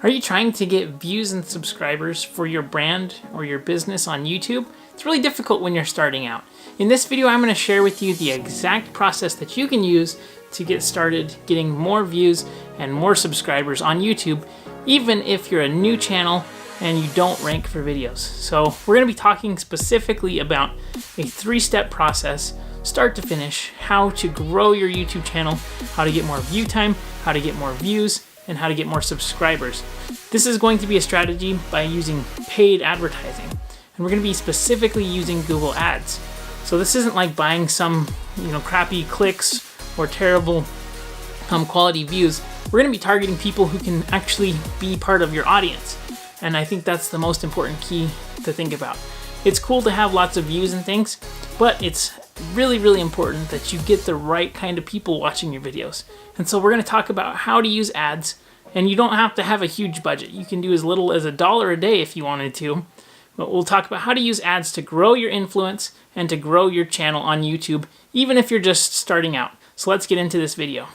Are you trying to get views and subscribers for your brand or your business on YouTube? It's really difficult when you're starting out. In this video, I'm going to share with you the exact process that you can use to get started getting more views and more subscribers on YouTube, even if you're a new channel and you don't rank for videos. So we're going to be talking specifically about a 3-step process, start to finish, how to grow your YouTube channel, how to get more view time, how to get more views, and how to get more subscribers. This is going to be a strategy by using paid advertising. And we're going to be specifically using Google Ads. So this isn't like buying some, crappy clicks or terrible quality views. We're going to be targeting people who can actually be part of your audience. And I think that's the most important key to think about. It's cool to have lots of views and things, but it's really, really important that you get the right kind of people watching your videos. And so we're going to talk about how to use ads, and you don't have to have a huge budget. You can do as little as $1 a day if you wanted to. But we'll talk about how to use ads to grow your influence and to grow your channel on YouTube, even if you're just starting out. So let's get into this video.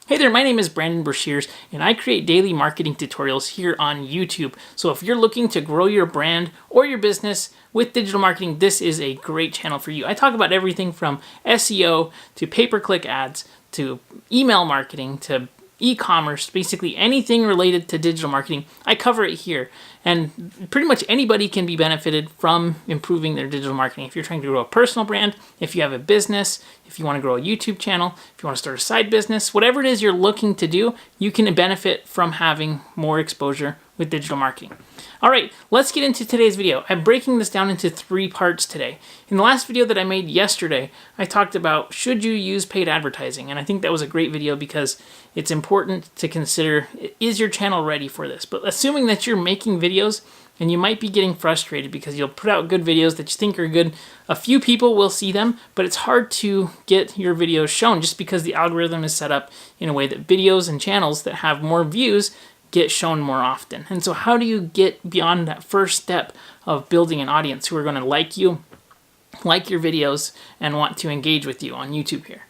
Hey there, my name is Brandon Brashears, and I create daily marketing tutorials here on YouTube. So if you're looking to grow your brand or your business with digital marketing, this is a great channel for you. I talk about everything from SEO to pay-per-click ads to email marketing to e-commerce, basically anything related to digital marketing. I cover it here, and pretty much anybody can be benefited from improving their digital marketing. If you're trying to grow a personal brand, if you have a business, if you want to grow a YouTube channel, if you want to start a side business, whatever it is you're looking to do, you can benefit from having more exposure with digital marketing. All right, let's get into today's video. I'm breaking this down into 3 parts today. In the last video that I made yesterday, I talked about should you use paid advertising, and I think that was a great video because it's important to consider, is your channel ready for this? But assuming that you're making videos and you might be getting frustrated because you'll put out good videos that you think are good, a few people will see them, but it's hard to get your videos shown just because the algorithm is set up in a way that videos and channels that have more views get shown more often. And so how do you get beyond that first step of building an audience who are going to like you, like your videos, and want to engage with you on YouTube here?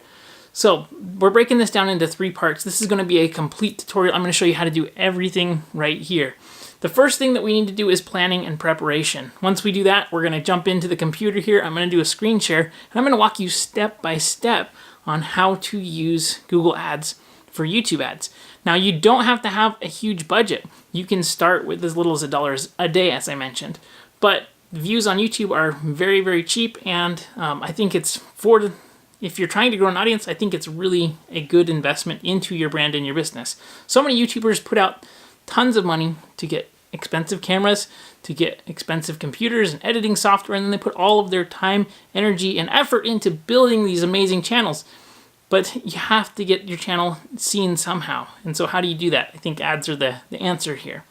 So we're breaking this down into 3 parts. This is going to be a complete tutorial. I'm going to show you how to do everything right here. The first thing that we need to do is planning and preparation. Once we do that, we're going to jump into the computer here. I'm going to do a screen share, and I'm going to walk you step by step on how to use Google Ads for YouTube ads. Now, you don't have to have a huge budget. You can start with as little as $1 a day, as I mentioned. But views on YouTube are very, very cheap, and I think if you're trying to grow an audience, I think it's really a good investment into your brand and your business. So many YouTubers put out tons of money to get expensive cameras, to get expensive computers and editing software, and then they put all of their time, energy, and effort into building these amazing channels. But you have to get your channel seen somehow. And so how do you do that? I think ads are the answer here.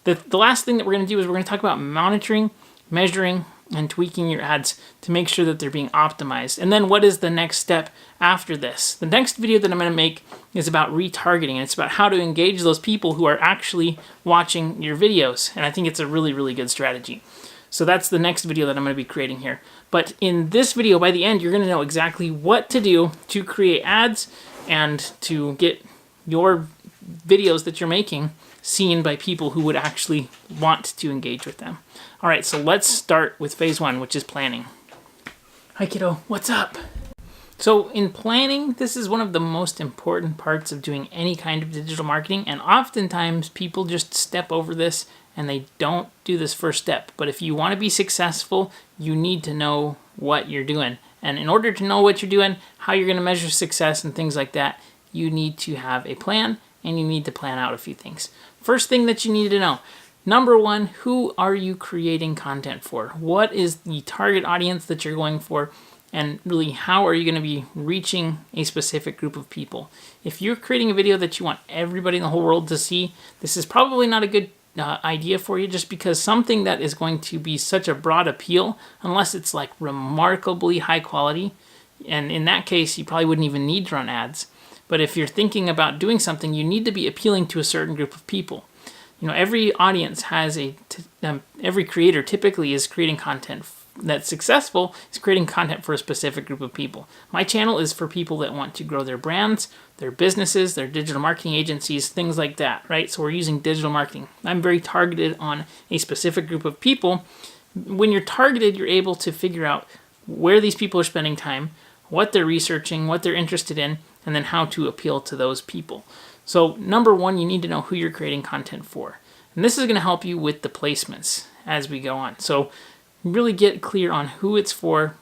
The last thing that we're going to do is we're going to talk about monitoring, measuring, and tweaking your ads to make sure that they're being optimized. And then what is the next step after this? The next video that I'm going to make is about retargeting. And it's about how to engage those people who are actually watching your videos. And I think it's a really, really good strategy. So that's the next video that I'm going to be creating here. But in this video, by the end, you're going to know exactly what to do to create ads and to get your videos that you're making seen by people who would actually want to engage with them. All right, so let's start with phase 1, which is planning. Hi, kiddo. What's up? So in planning, this is one of the most important parts of doing any kind of digital marketing, and oftentimes people just step over this and they don't do this first step. But if you want to be successful, you need to know what you're doing. And in order to know what you're doing, how you're going to measure success and things like that, you need to have a plan, and you need to plan out a few things. First thing that you need to know, number 1, who are you creating content for? What is the target audience that you're going for? And really, how are you going to be reaching a specific group of people? If you're creating a video that you want everybody in the whole world to see, this is probably not a good idea for you, just because something that is going to be such a broad appeal, unless it's like remarkably high quality, and in that case, you probably wouldn't even need to run ads. But if you're thinking about doing something, you need to be appealing to a certain group of people. Every audience has every creator typically is creating content that's successful is creating content for a specific group of people. My channel is for people that want to grow their brands, their businesses, their digital marketing agencies, things like that, right? So we're using digital marketing. I'm very targeted on a specific group of people. When you're targeted, you're able to figure out where these people are spending time, what they're researching, what they're interested in, and then how to appeal to those people. So number one, you need to know who you're creating content for. And this is going to help you with the placements as we go on. So really get clear on who it's for.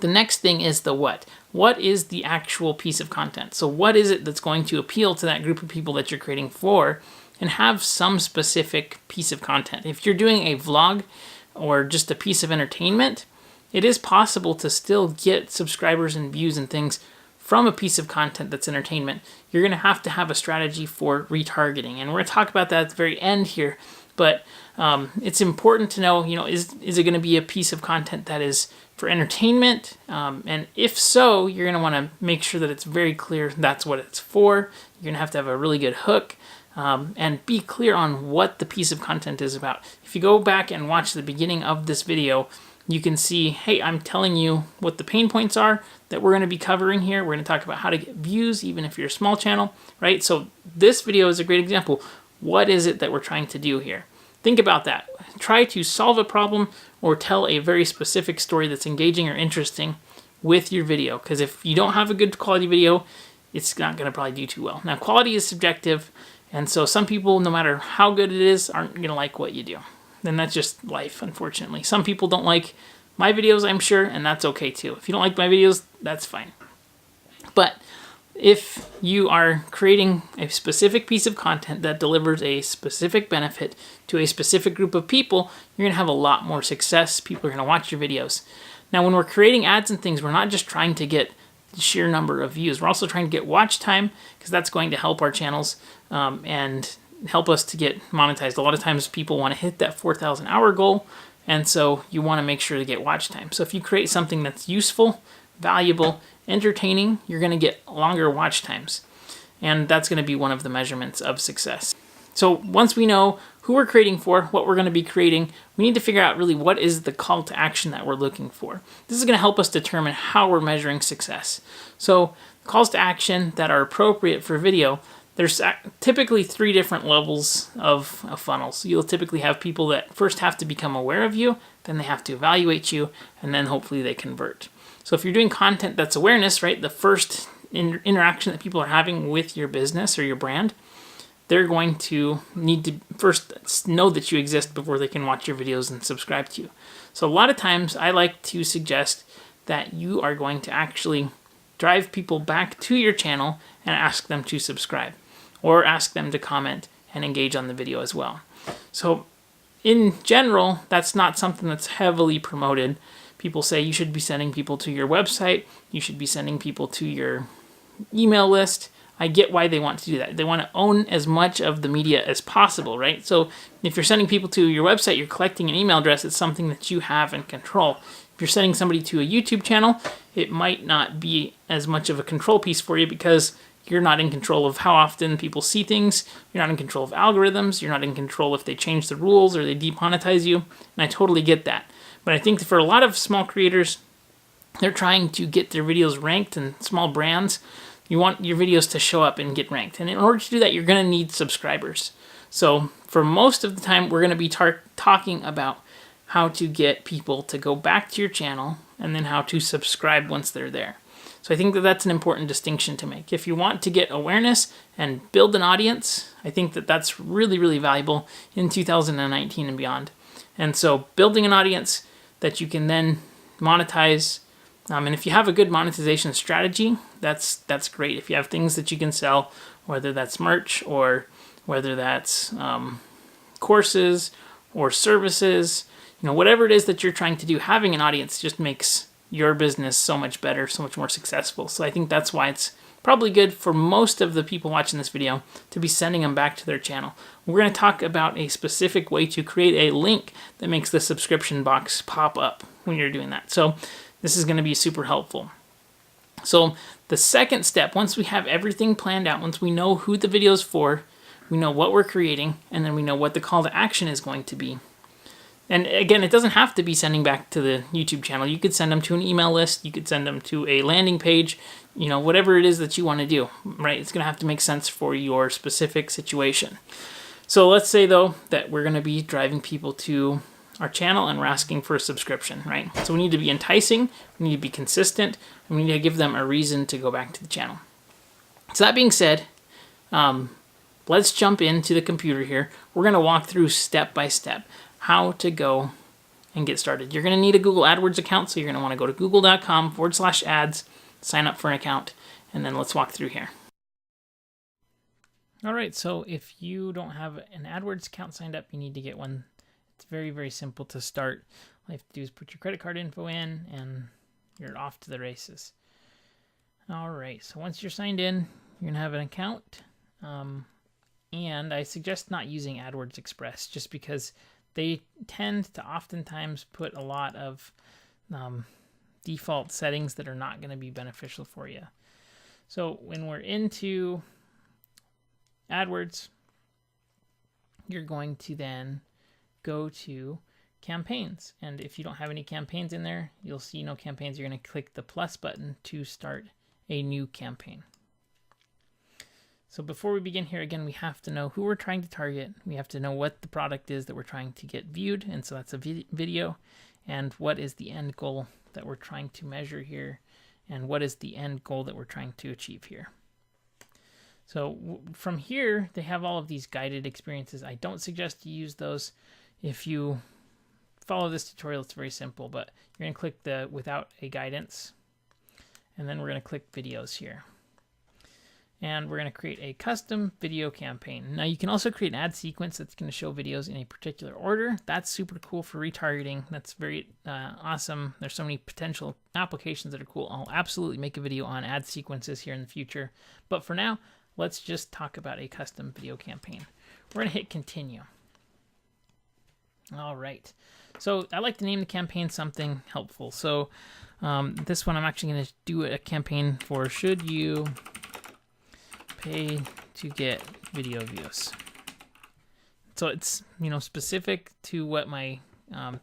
The next thing is the what. What is the actual piece of content? So what is it that's going to appeal to that group of people that you're creating for, and have some specific piece of content. If you're doing a vlog or just a piece of entertainment, it is possible to still get subscribers and views and things from a piece of content that's entertainment. You're going to have a strategy for retargeting, and we're going to talk about that at the very end here. But it's important to know, is it going to be a piece of content that is for entertainment? And if so, you're going to want to make sure that it's very clear that's what it's for. You're going to have a really good hook, and be clear on what the piece of content is about. If you go back and watch the beginning of this video, you can see, hey, I'm telling you what the pain points are that we're going to be covering here. We're going to talk about how to get views, even if you're a small channel, right? So this video is a great example. What is it that we're trying to do here? Think about that. Try to solve a problem or tell a very specific story that's engaging or interesting with your video. Because if you don't have a good quality video, it's not going to probably do too well. Now, quality is subjective, and so some people, no matter how good it is, aren't going to like what you do. Then that's just life, unfortunately. Some people don't like my videos, I'm sure, and that's okay too. If you don't like my videos, that's fine. But if you are creating a specific piece of content that delivers a specific benefit to a specific group of people, you're going to have a lot more success. People are going to watch your videos. Now, when we're creating ads and things, we're not just trying to get the sheer number of views. We're also trying to get watch time, because that's going to help our channels and help us to get monetized. A lot of times people want to hit that 4,000 hour goal, and so you want to make sure to get watch time. So if you create something that's useful, valuable, entertaining, you're going to get longer watch times, and that's going to be one of the measurements of success. So once we know who we're creating for, what we're going to be creating, we need to figure out really what is the call to action that we're looking for. This is going to help us determine how we're measuring success. So calls to action that are appropriate for video, there's typically 3 different levels of funnels. You'll typically have people that first have to become aware of you, then they have to evaluate you, and then hopefully they convert. So if you're doing content that's awareness, right, the first interaction that people are having with your business or your brand, they're going to need to first know that you exist before they can watch your videos and subscribe to you. So a lot of times I like to suggest that you are going to actually drive people back to your channel and ask them to subscribe, or ask them to comment and engage on the video as well. So in general, that's not something that's heavily promoted. People say you should be sending people to your website, you should be sending people to your email list. I get why they want to do that. They want to own as much of the media as possible, right? So if you're sending people to your website, you're collecting an email address, it's something that you have in control. If you're sending somebody to a YouTube channel, it might not be as much of a control piece for you, because you're not in control of how often people see things. You're not in control of algorithms. You're not in control if they change the rules or they demonetize you. And I totally get that. But I think that for a lot of small creators, they're trying to get their videos ranked, and small brands, you want your videos to show up and get ranked. And in order to do that, you're going to need subscribers. So for most of the time, we're going to be talking about how to get people to go back to your channel, and then how to subscribe once they're there. So I think that that's an important distinction to make. If you want to get awareness and build an audience, I think that that's really, really valuable in 2019 and beyond. And so building an audience that you can then monetize, and if you have a good monetization strategy, that's great. If you have things that you can sell, whether that's merch or whether that's courses or services, whatever it is that you're trying to do, having an audience just makes your business so much better, so much more successful. So I think that's why it's probably good for most of the people watching this video to be sending them back to their channel. We're going to talk about a specific way to create a link that makes the subscription box pop up when you're doing that. So this is going to be super helpful. So the second step, once we have everything planned out, once we know who the video is for, we know what we're creating, and then we know what the call to action is going to be, And again, it doesn't have to be sending back to the YouTube channel. You could send them to an email list. You could send them to a landing page, whatever it is that you want to do, right? It's going to have to make sense for your specific situation. So let's say, though, that we're going to be driving people to our channel and we're asking for a subscription, right? So we need to be enticing, we need to be consistent, and we need to give them a reason to go back to the channel. So that being said, let's jump into the computer here. We're going to walk through step by step how to go and get started. You're going to need a Google AdWords account, so you're going to want to go to google.com/ads, sign up for an account, and then let's walk through here. All right, so if you don't have an AdWords account signed up, you need to get one. It's very, very simple to start. All you have to do is put your credit card info in, and you're off to the races. All right, so once you're signed in, you're going to have an account. And I suggest not using AdWords Express just because they tend to oftentimes put a lot of default settings that are not going to be beneficial for you. So when we're into AdWords, you're going to then go to campaigns. And if you don't have any campaigns in there, you'll see no campaigns. You're going to click the plus button to start a new campaign. So before we begin here, again, we have to know who we're trying to target. We have to know what the product is that we're trying to get viewed. And so that's a video. And what is the end goal that we're trying to measure here? And what is the end goal that we're trying to achieve here? So from here, they have all of these guided experiences. I don't suggest you use those. If you follow this tutorial, it's very simple, but you're going to click the without a guidance. And then we're going to click videos here. And we're going to create a custom video campaign. Now you can also create an ad sequence that's going to show videos in a particular order. That's super cool for retargeting. That's very awesome. There's so many potential applications that are cool. I'll absolutely make a video on ad sequences here in the future. But for now, let's just talk about a custom video campaign. We're going to hit continue. All right. So I like to name the campaign something helpful. So this one I'm actually going to do a campaign for should you pay to get video views. So it's specific to what my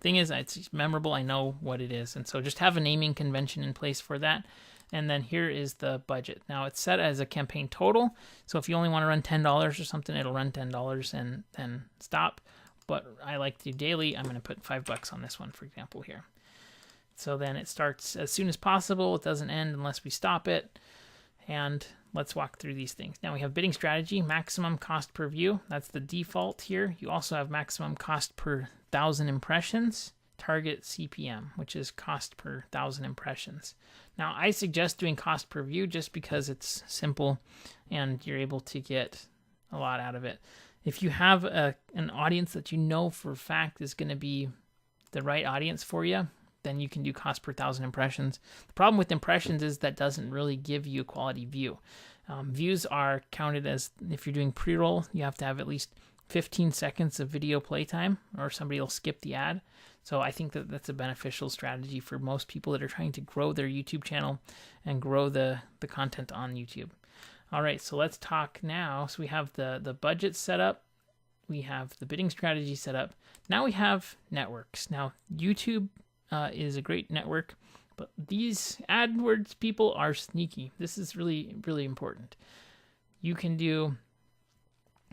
thing is. It's memorable. I know what it is, and so just have a naming convention in place for that. And then here is the budget. Now it's set as a campaign total. So if you only want to run $10 or something, it'll run $10 and then stop. But I like to do daily. I'm going to put $5 on this one, for example, here. So then it starts as soon as possible. It doesn't end unless we stop it. And let's walk through these things. Now we have bidding strategy, maximum cost per view. That's the default here. You also have maximum cost per 1,000 impressions, target CPM, which is cost per 1,000 impressions. Now I suggest doing cost per view just because it's simple and you're able to get a lot out of it. If you have an audience that you know for a fact is going to be the right audience for you, then you can do cost per 1,000 impressions. The problem with impressions is that doesn't really give you a quality view. Views are counted as, if you're doing pre-roll, you have to have at least 15 seconds of video playtime or somebody will skip the ad. So I think that that's a beneficial strategy for most people that are trying to grow their YouTube channel and grow the content on YouTube. All right, so let's talk now. So we have the budget set up. We have the bidding strategy set up. Now we have networks. Now YouTube is a great network, but these AdWords people are sneaky. This is really, really important. You can do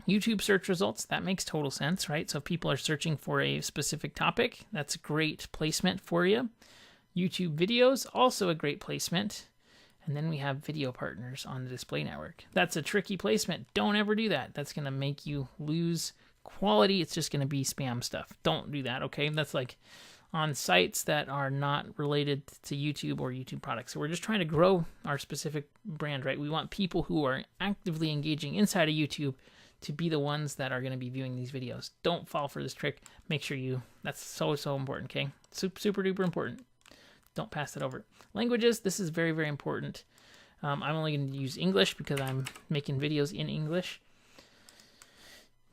YouTube search results. That makes total sense, right? So if people are searching for a specific topic, that's a great placement for you. YouTube videos, also a great placement. And then we have video partners on the display network. That's a tricky placement. Don't ever do that. That's going to make you lose quality. It's just going to be spam stuff. Don't do that, okay? That's like on sites that are not related to YouTube or YouTube products. So we're just trying to grow our specific brand, right? We want people who are actively engaging inside of YouTube to be the ones that are going to be viewing these videos. Don't fall for this trick. Make sure that's so important, okay? Super duper important. Don't pass it over. Languages, this is very, very important. I'm only going to use English because I'm making videos in English.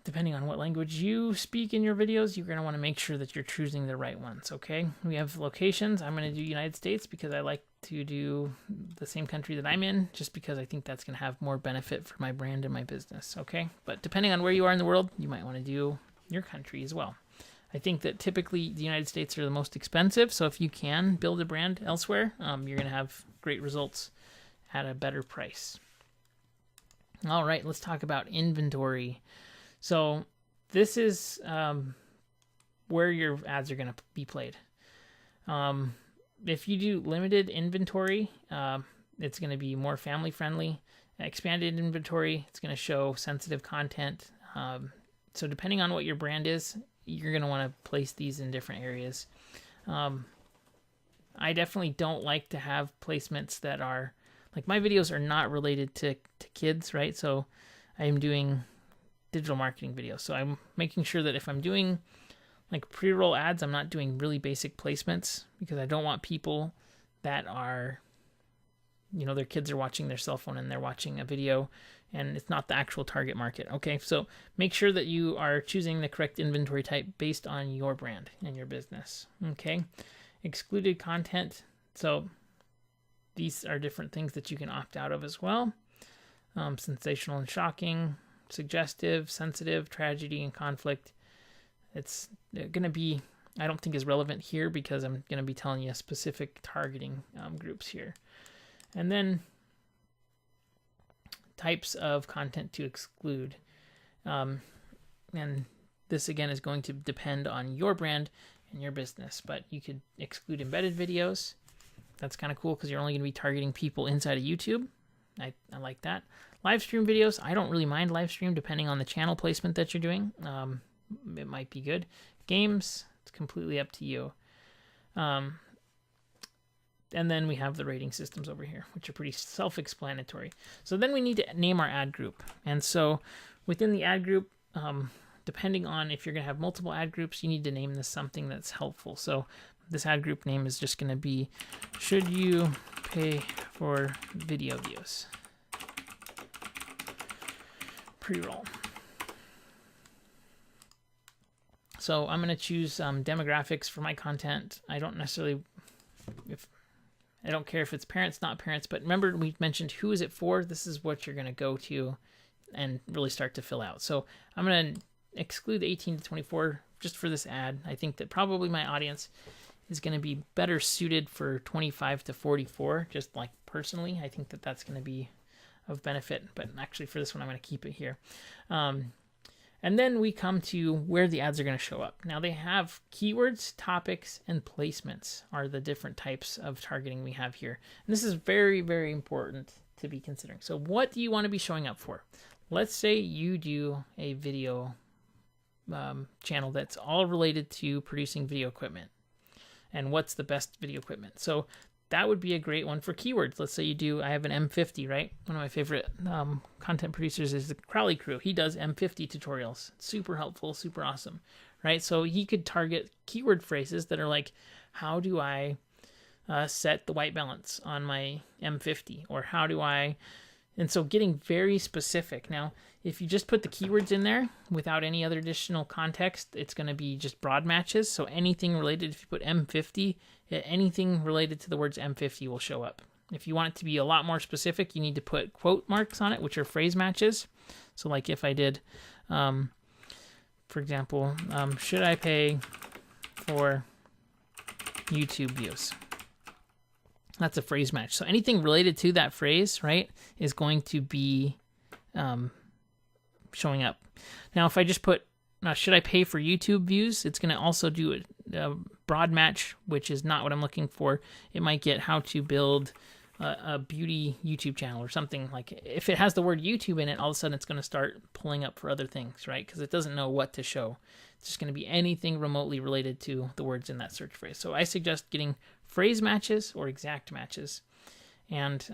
Depending on what language you speak in your videos, you're going to want to make sure that you're choosing the right ones, okay? We have locations. I'm going to do United States because I like to do the same country that I'm in, just because I think that's going to have more benefit for my brand and my business, okay? But depending on where you are in the world, you might want to do your country as well. I think that typically the United States are the most expensive, so if you can build a brand elsewhere, you're going to have great results at a better price. All right, let's talk about inventory. So this is where your ads are going to be played. If you do limited inventory, it's going to be more family friendly. Expanded inventory, it's going to show sensitive content. So depending on what your brand is, you're going to want to place these in different areas. I definitely don't like to have placements that are, like, my videos are not related to kids, right? So I'm doing digital marketing videos. So I'm making sure that if I'm doing like pre-roll ads, I'm not doing really basic placements, because I don't want people that are, their kids are watching their cell phone and they're watching a video and it's not the actual target market. Okay, so make sure that you are choosing the correct inventory type based on your brand and your business. Okay, excluded content. So these are different things that you can opt out of as well. Sensational and shocking, suggestive, sensitive, tragedy, and conflict. It's going to be, I don't think is relevant here, because I'm going to be telling you specific targeting groups here. And then types of content to exclude. And this again is going to depend on your brand and your business, but you could exclude embedded videos. That's kind of cool because you're only going to be targeting people inside of YouTube. I like that. Live stream videos, I don't really mind live stream depending on the channel placement that you're doing. It might be good. Games, it's completely up to you. And then we have the rating systems over here, which are pretty self-explanatory. So then we need to name our ad group. And so within the ad group, depending on if you're going to have multiple ad groups, you need to name this something that's helpful. So this ad group name is just going to be, should you pay for video views? Pre-roll. So I'm going to choose demographics for my content. I don't care if it's parents, not parents, but remember we mentioned who is it for? This is what you're going to go to and really start to fill out. So I'm going to exclude 18 to 24 just for this ad. I think that probably my audience is going to be better suited for 25 to 44, just like personally. I think that that's going to be of benefit, but actually for this one, I'm going to keep it here. And then we come to where the ads are going to show up. Now they have keywords, topics, and placements are the different types of targeting we have here. And this is very, very important to be considering. So what do you want to be showing up for? Let's say you do a video channel that's all related to producing video equipment. And what's the best video equipment? So that would be a great one for keywords. Let's say you do, I have an M50, right? One of my favorite content producers is the Crowley Crew. He does M50 tutorials. Super helpful, super awesome, right? So he could target keyword phrases that are like, how do I set the white balance on my M50? Or how do I... And so getting very specific. Now, if you just put the keywords in there without any other additional context, it's going to be just broad matches. So anything related, if you put M50, anything related to the words M50 will show up. If you want it to be a lot more specific, you need to put quote marks on it, which are phrase matches. So like if I did, for example, should I pay for YouTube views? That's a phrase match. So anything related to that phrase, right, is going to be showing up. Now, if I just put, should I pay for YouTube views? It's going to also do a broad match, which is not what I'm looking for. It might get how to build a beauty YouTube channel or something. Like if it has the word YouTube in it, all of a sudden it's going to start pulling up for other things, right? Because it doesn't know what to show. It's just going to be anything remotely related to the words in that search phrase. So I suggest getting phrase matches or exact matches. And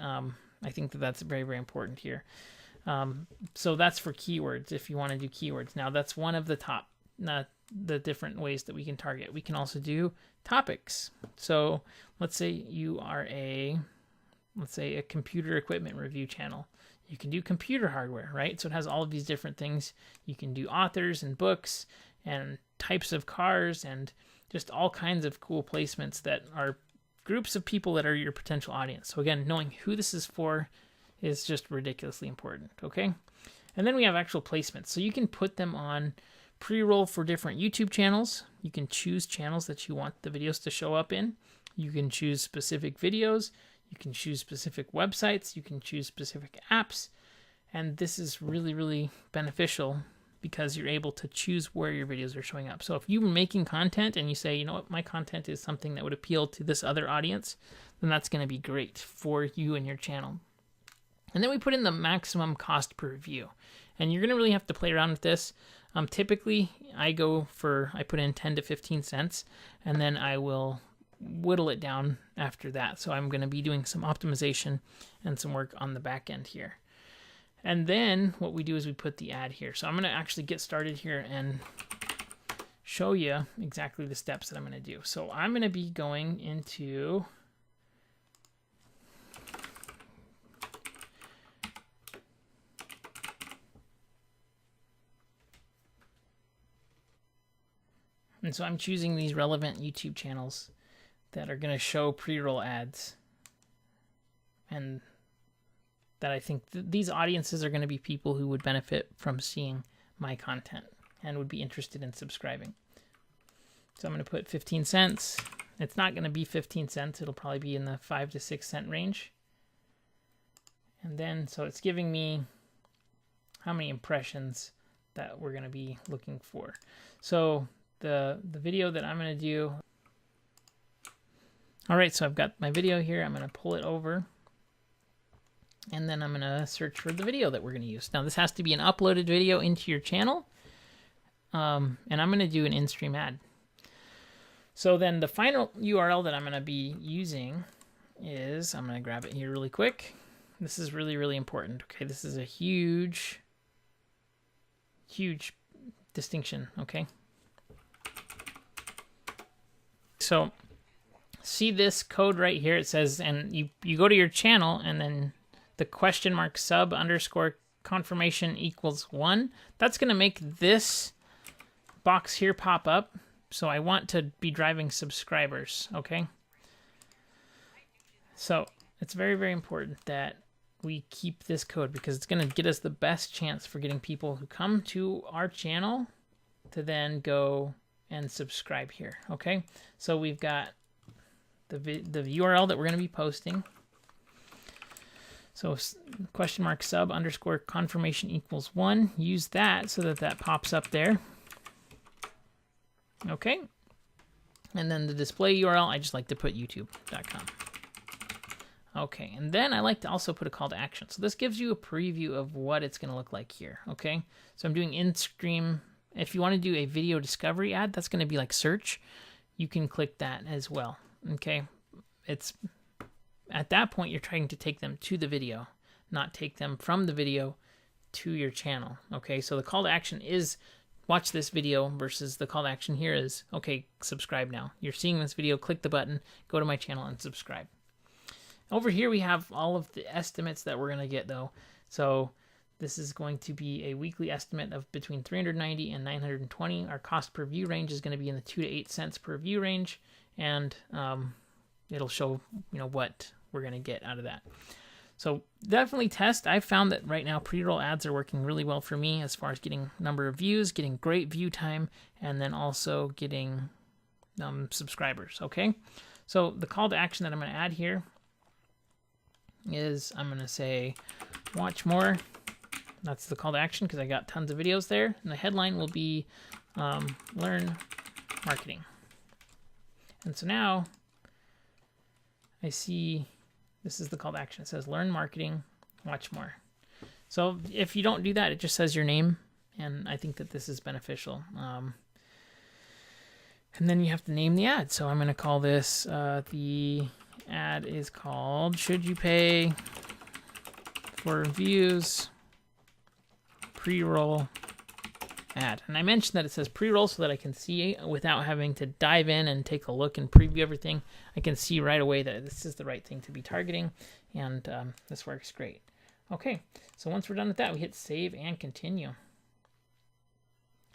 I think that that's very, very important here. So that's for keywords if you want to do keywords. Now that's one of the top, the different ways that we can target. We can also do topics. So let's say you are a computer equipment review channel. You can do computer hardware, right? So it has all of these different things. You can do authors and books and types of cars and just all kinds of cool placements that are groups of people that are your potential audience. So again, knowing who this is for is just ridiculously important, okay? And then we have actual placements. So you can put them on pre-roll for different YouTube channels. You can choose channels that you want the videos to show up in. You can choose specific videos. You can choose specific websites. You can choose specific apps. And this is really, really beneficial because you're able to choose where your videos are showing up. So if you're making content and you say, you know what, my content is something that would appeal to this other audience, then that's going to be great for you and your channel. And then we put in the maximum cost per view. And you're going to really have to play around with this. Typically, I put in 10 to 15 cents, and then I will whittle it down after that. So I'm going to be doing some optimization and some work on the back end here. And then what we do is we put the ad here. So I'm going to actually get started here and show you exactly the steps that I'm going to do. So I'm going to be going into and so I'm choosing these relevant YouTube channels that are going to show pre-roll ads, and that I think these audiences are going to be people who would benefit from seeing my content and would be interested in subscribing. So I'm going to put 15 cents. It's not going to be 15 cents. It'll probably be in the 5 to 6 cent range. And then, so it's giving me how many impressions that we're going to be looking for. So the video that I'm going to do. All right, so I've got my video here. I'm going to pull it over. And then I'm going to search for the video that we're going to use. Now, this has to be an uploaded video into your channel. And I'm going to do an in-stream ad. So then the final URL that I'm going to be using is, I'm going to grab it here really quick. This is really, really important. Okay, this is a huge, huge distinction, okay? So see this code right here. It says, and you go to your channel and then the question mark sub underscore confirmation equals 1. That's going to make this box here pop up. So I want to be driving subscribers, okay? So it's very, very important that we keep this code because it's going to get us the best chance for getting people who come to our channel to then go and subscribe here, okay? So we've got the URL that we're going to be posting. So question mark sub underscore confirmation equals 1. Use that so that that pops up there. Okay. And then the display URL, I just like to put youtube.com. Okay, and then I like to also put a call to action. So this gives you a preview of what it's going to look like here, okay? So I'm doing in-stream. If you want to do a video discovery ad, that's going to be like search. You can click that as well, okay? It's at that point, you're trying to take them to the video, not take them from the video to your channel, okay? So the call to action is watch this video versus the call to action here is, okay, subscribe now. You're seeing this video, click the button, go to my channel and subscribe. Over here, we have all of the estimates that we're going to get, though. So this is going to be a weekly estimate of between 390 and 920. Our cost per view range is going to be in the 2 to 8 cents per view range, and it'll show, you know, what we're going to get out of that. So definitely test. I've found that right now pre-roll ads are working really well for me as far as getting number of views, getting great view time, and then also getting subscribers, okay? So the call to action that I'm going to add here is I'm going to say watch more. That's the call to action because I got tons of videos there. And the headline will be learn marketing. And so now I see this is the call to action. It says learn marketing, watch more. So if you don't do that, it just says your name. And I think that this is beneficial. And then you have to name the ad. So I'm going to call this, the ad is called Should You Pay for Views Pre-Roll Ad. And I mentioned that it says pre-roll so that I can see without having to dive in and take a look and preview everything. I can see right away that this is the right thing to be targeting, and this works great. Okay, so once we're done with that, we hit save and continue.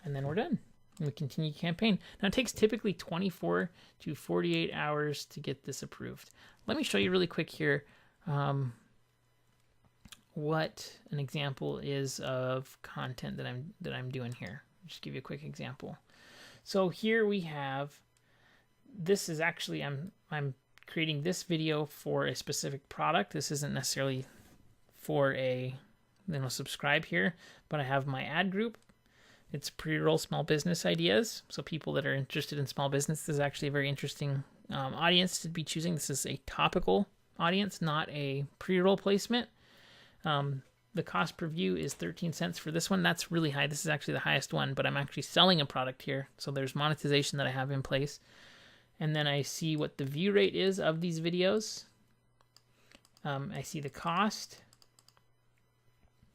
And then we're done. And we continue campaign. Now it takes typically 24 to 48 hours to get this approved. Let me show you really quick here what an example is of content that I'm doing here. just give you a quick example. So here we have, this is actually, I'm creating this video for a specific product. This isn't necessarily for a, subscribe here, but I have my ad group. It's pre-roll small business ideas. So people that are interested in small business, this is actually a very interesting audience to be choosing. This is a topical audience, not a pre-roll placement. The cost per view is 13 cents for this one. That's really high. This is actually the highest one, but I'm actually selling a product here. So there's monetization that I have in place. And then I see what the view rate is of these videos. I see the cost.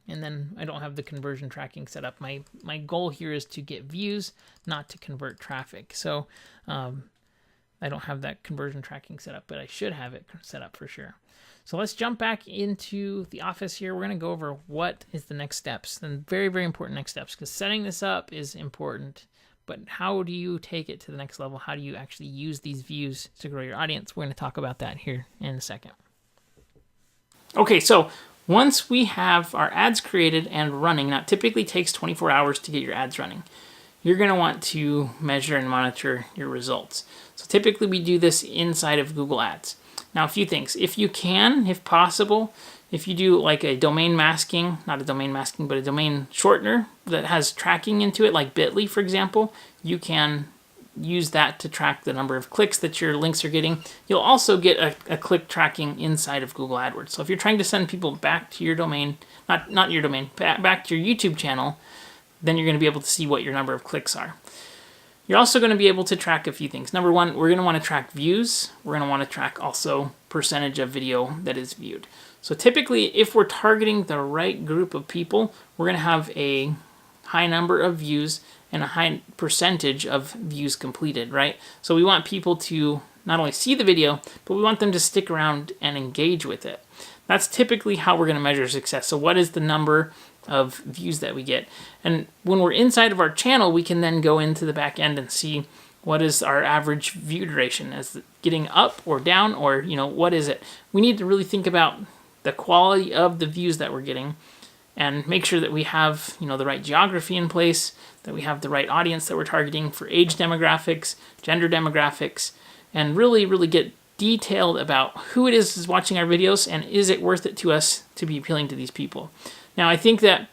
And then I don't have the conversion tracking set up. My goal here is to get views, not to convert traffic. So I don't have that conversion tracking set up, but I should have it set up for sure. So let's jump back into the office here. We're going to go over what is the next steps, and very, very important next steps, because setting this up is important, but how do you take it to the next level? How do you actually use these views to grow your audience? We're going to talk about that here in a second. Okay, so once we have our ads created and running, now it typically takes 24 hours to get your ads running. You're going to want to measure and monitor your results. So typically we do this inside of Google Ads. Now, a few things. If you can, if possible, if you do like a domain masking, not a domain masking, but a domain shortener that has tracking into it, like Bitly, for example, you can use that to track the number of clicks that your links are getting. You'll also get a click tracking inside of Google AdWords. So if you're trying to send people back to your domain, not your domain, back to your YouTube channel, then you're going to be able to see what your number of clicks are. You're also going to be able to track a few things. Number one, we're going to want to track views. We're going to want to track also percentage of video that is viewed. So typically, if we're targeting the right group of people, we're going to have a high number of views and a high percentage of views completed, right? So we want people to not only see the video, but we want them to stick around and engage with it. That's typically how we're going to measure success. So what is the number of views that we get? And when we're inside of our channel, we can then go into the back end and see what is our average view duration. Is it getting up or down, or what is it? We need to really think about the quality of the views that we're getting and make sure that we have the right geography in place, that we have the right audience that we're targeting for age demographics, gender demographics, and really get detailed about who it is watching our videos and is it worth it to us to be appealing to these people. Now, I think that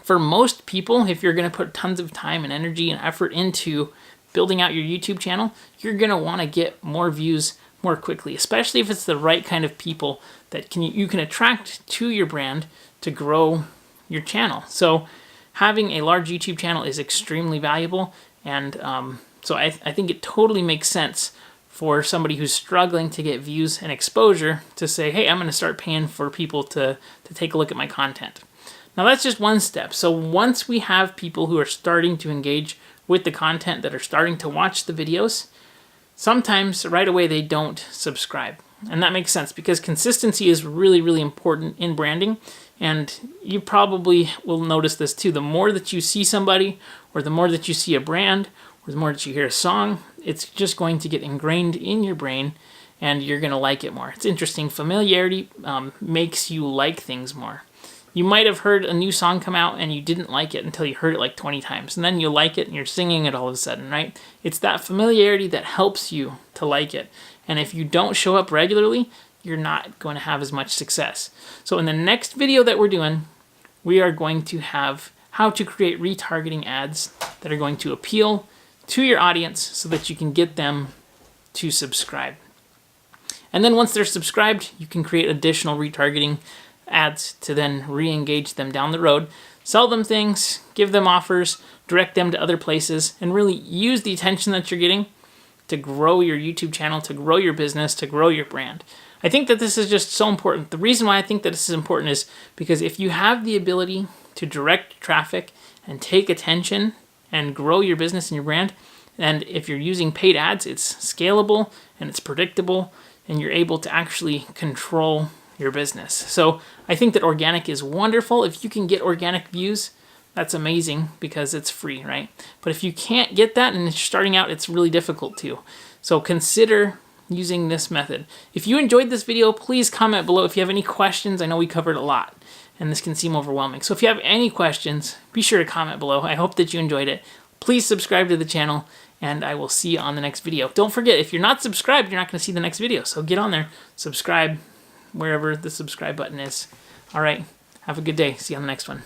for most people, if you're going to put tons of time and energy and effort into building out your YouTube channel, you're going to want to get more views more quickly, especially if it's the right kind of people that you can attract to your brand to grow your channel. So having a large YouTube channel is extremely valuable, and so I think it totally makes sense for somebody who's struggling to get views and exposure to say, hey, I'm going to start paying for people to take a look at my content. Now, that's just one step. So once we have people who are starting to engage with the content, that are starting to watch the videos, sometimes right away they don't subscribe. And that makes sense because consistency is really important in branding. And you probably will notice this too. The more that you see somebody, or the more that you see a brand, or the more that you hear a song, it's just going to get ingrained in your brain and you're going to like it more. It's interesting. Familiarity makes you like things more. You might have heard a new song come out and you didn't like it until you heard it like 20 times. And then you like it and you're singing it all of a sudden, right? It's that familiarity that helps you to like it. And if you don't show up regularly, you're not going to have as much success. So in the next video that we're doing, we are going to have how to create retargeting ads that are going to appeal to your audience so that you can get them to subscribe. And then once they're subscribed, you can create additional retargeting ads to then re-engage them down the road, sell them things, give them offers, direct them to other places, and really use the attention that you're getting to grow your YouTube channel, to grow your business, to grow your brand. I think that this is just so important. The reason why I think that this is important is because if you have the ability to direct traffic and take attention and grow your business and your brand, and if you're using paid ads, it's scalable and it's predictable and you're able to actually control your business. So I think that organic is wonderful. If you can get organic views, that's amazing because it's free, right? But if you can't get that and you're starting out, it's really difficult to. So consider using this method. If you enjoyed this video, please comment below if you have any questions. I know we covered a lot. and this can seem overwhelming. So if you have any questions, be sure to comment below. I hope that you enjoyed it. Please subscribe to the channel, and I will see you on the next video. Don't forget, if you're not subscribed, you're not going to see the next video. So get on there, subscribe, wherever the subscribe button is. All right, have a good day. See you on the next one.